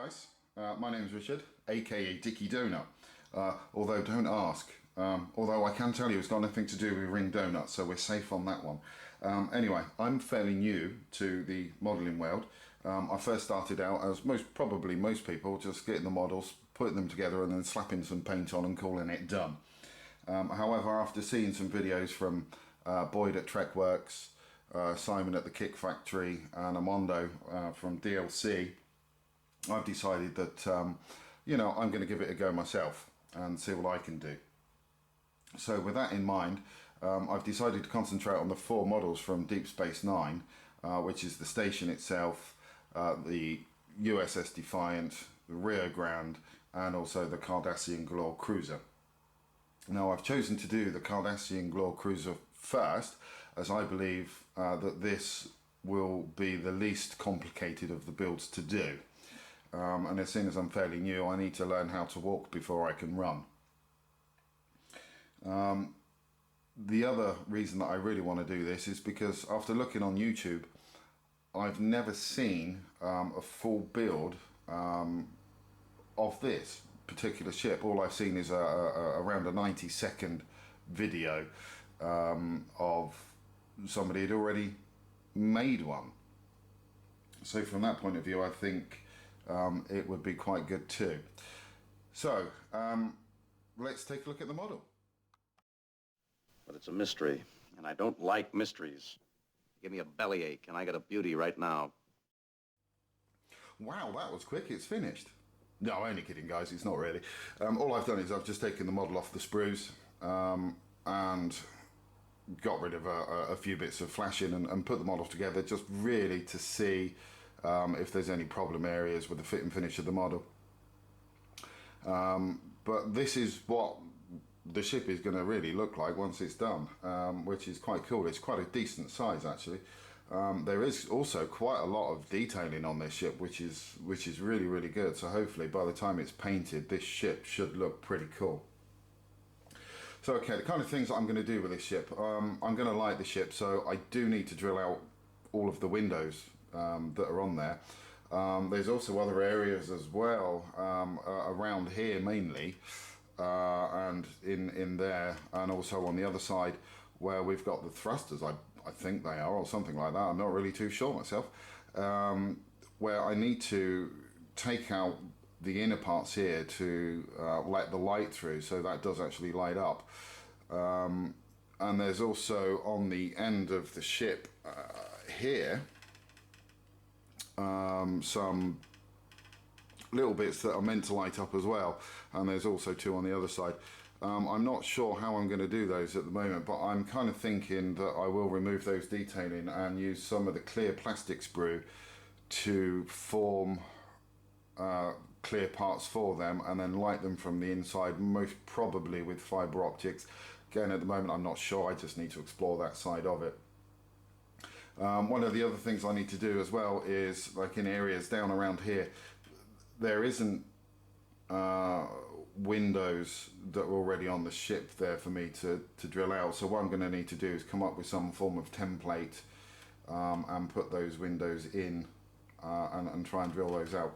guys, my name is Richard, aka Dicky Donut, although don't ask, although I can tell you it's got nothing to do with ring donuts, so we're safe on that one. Anyway, I'm fairly new to the modelling world. I first started out as probably most people, just getting the models, putting them together and then slapping some paint on and calling it done. However, after seeing some videos from Boyd at Trekworks, Simon at the Kick Factory and Amondo from DLC, I've decided that you know, I'm going to give it a go myself and see what I can do. So with that in mind, I've decided to concentrate on the 4 models from Deep Space Nine, which is the station itself, the USS Defiant, the Rio Grande, and also the Cardassian Galore cruiser. Now I've chosen to do the Cardassian Galore cruiser first, as I believe that this will be the least complicated of the builds to do. And as soon as I'm fairly new, I need to learn how to walk before I can run. The other reason that I really want to do this is because after looking on YouTube, I've never seen a full build of this particular ship. All I've seen is around a 90-second video of somebody had already made one. So from that point of view, I think it would be quite good too. So let's take a look at the model. But it's a mystery, and I don't like mysteries. Give me a bellyache, and I got a beauty right now. Wow, that was quick. It's finished. No, only kidding, guys. It's not really. All I've done is I've just taken the model off the sprues and got rid of a few bits of flashing and put the model together, just really to see if there's any problem areas with the fit and finish of the model. But this is what the ship is going to really look like once it's done, which is quite cool. It's quite a decent size actually. There is also quite a lot of detailing on this ship, which is really, really good. So hopefully by the time it's painted, this ship should look pretty cool. So okay, the kind of things that I'm going to do with this ship, I'm going to light the ship, so I do need to drill out all of the windows that are on there. There's also other areas as well around here mainly, and in there, and also on the other side where we've got the thrusters, I think they are, or something like that. I'm not really too sure myself, where I need to take out the inner parts here to let the light through, so that does actually light up. And there's also on the end of the ship here some little bits that are meant to light up as well, and there's also 2 on the other side. I'm not sure how I'm going to do those at the moment, but I'm kind of thinking that I will remove those detailing and use some of the clear plastic sprue to form clear parts for them, and then light them from the inside, most probably with fibre optics. Again, at the moment I'm not sure, I just need to explore that side of it. One of the other things I need to do as well is, like in areas down around here, there isn't windows that are already on the ship there for me to drill out. So what I'm going to need to do is come up with some form of template and put those windows in and try and drill those out.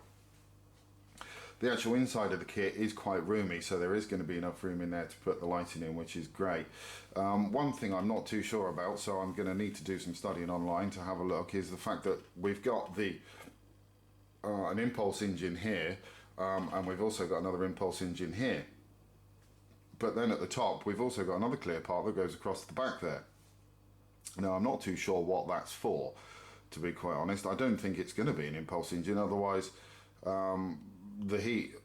The actual inside of the kit is quite roomy, so there is going to be enough room in there to put the lighting in, which is great. One thing I'm not too sure about, so I'm going to need to do some studying online to have a look, is the fact that we've got the an impulse engine here, and we've also got another impulse engine here. But then at the top we've also got another clear part that goes across the back there. Now I'm not too sure what that's for, to be quite honest. I don't think it's going to be an impulse engine, otherwise the heat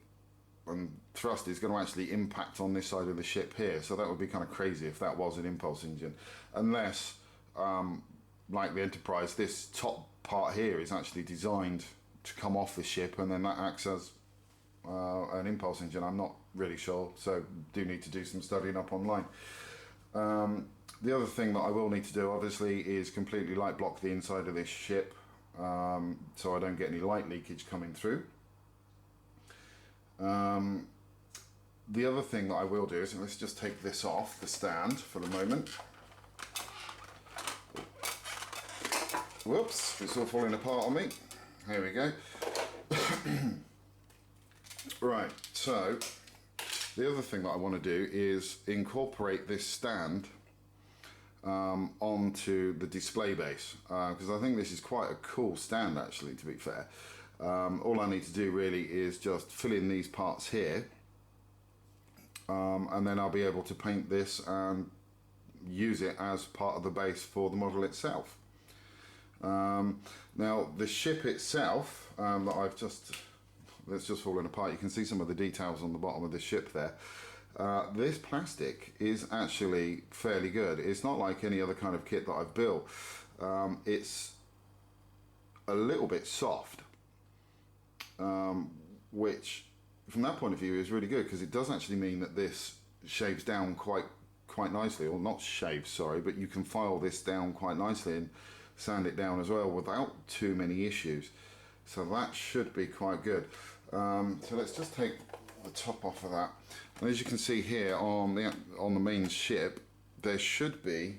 and thrust is going to actually impact on this side of the ship here, so that would be kind of crazy if that was an impulse engine, unless like the Enterprise, this top part here is actually designed to come off the ship and then that acts as an impulse engine. I'm not really sure, so do need to do some studying up online. The other thing that I will need to do obviously is completely light block the inside of this ship, so I don't get any light leakage coming through. The other thing that I will do is, let's just take this off the stand for the moment. Whoops, it's all falling apart on me. Here we go. Right, so the other thing that I want to do is incorporate this stand onto the display base, because I think this is quite a cool stand actually, to be fair. All I need to do really is just fill in these parts here, and then I'll be able to paint this and use it as part of the base for the model itself. Now the ship itself, that that's just falling apart, you can see some of the details on the bottom of the ship there. This plastic is actually fairly good. It's not like any other kind of kit that I've built. It's a little bit soft, which from that point of view is really good, because it does actually mean that this shaves down quite nicely, or not shaves, sorry, but you can file this down quite nicely and sand it down as well without too many issues. So that should be quite good. So let's just take the top off of that. And as you can see here on the main ship, there should be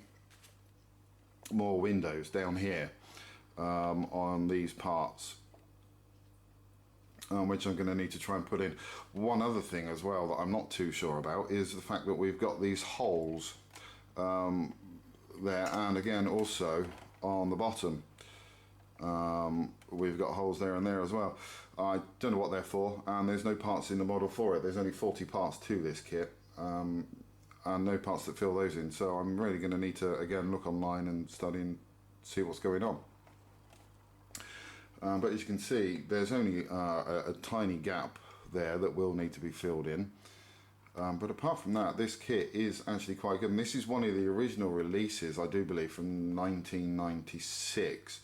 more windows down here on these parts, which I'm going to need to try and put in. One other thing as well that I'm not too sure about is the fact that we've got these holes there, and again also on the bottom we've got holes there and there as well. I don't know what they're for, and there's no parts in the model for it. There's only 40 parts to this kit, and no parts that fill those in, so I'm really going to need to again look online and study and see what's going on. But as you can see, there's only a tiny gap there that will need to be filled in. But apart from that, this kit is actually quite good. And this is one of the original releases, I do believe, from 1996.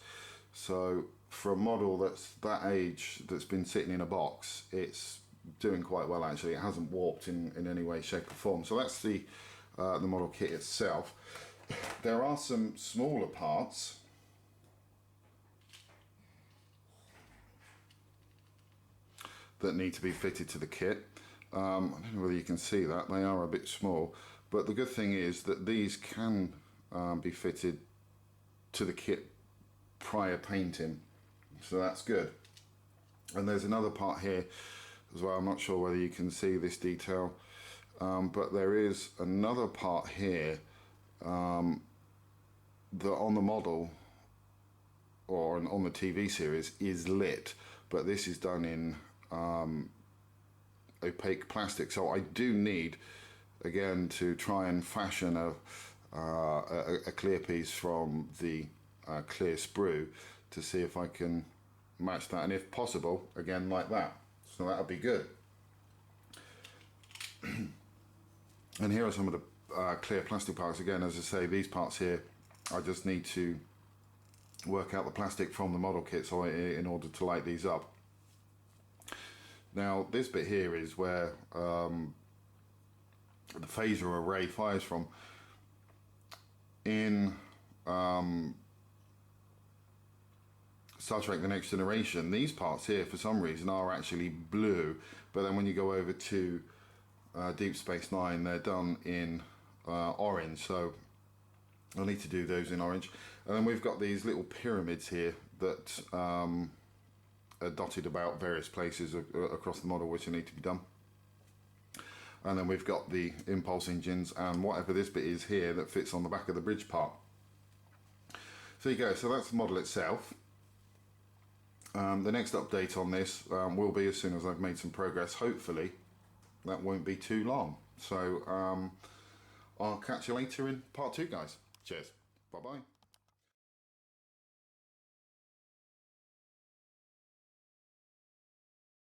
So for a model that's that age, that's been sitting in a box, it's doing quite well actually. It hasn't warped in any way, shape or form. So that's the model kit itself. There are some smaller parts that need to be fitted to the kit. I don't know whether you can see that, they are a bit small, but the good thing is that these can be fitted to the kit prior painting, so that's good. And there's another part here as well, I'm not sure whether you can see this detail, but there is another part here that on the model or on the TV series is lit, but this is done in opaque plastic. So I do need again to try and fashion a clear piece from the clear sprue to see if I can match that, and if possible again like that, so that would be good. And here are some of the clear plastic parts. Again, as I say, these parts here I just need to work out the plastic from the model kit so in order to light these up. Now this bit here is where the phaser array fires from. In Star Trek The Next Generation, these parts here for some reason are actually blue, but then when you go over to Deep Space Nine, they're done in orange, so I'll need to do those in orange. And then we've got these little pyramids here that are dotted about various places across the model which need to be done. And then we've got the impulse engines and whatever this bit is here that fits on the back of the bridge part. So there you go, so that's the model itself. The next update on this will be as soon as I've made some progress. Hopefully that won't be too long. So I'll catch you later in part 2, guys. Cheers. Bye-bye.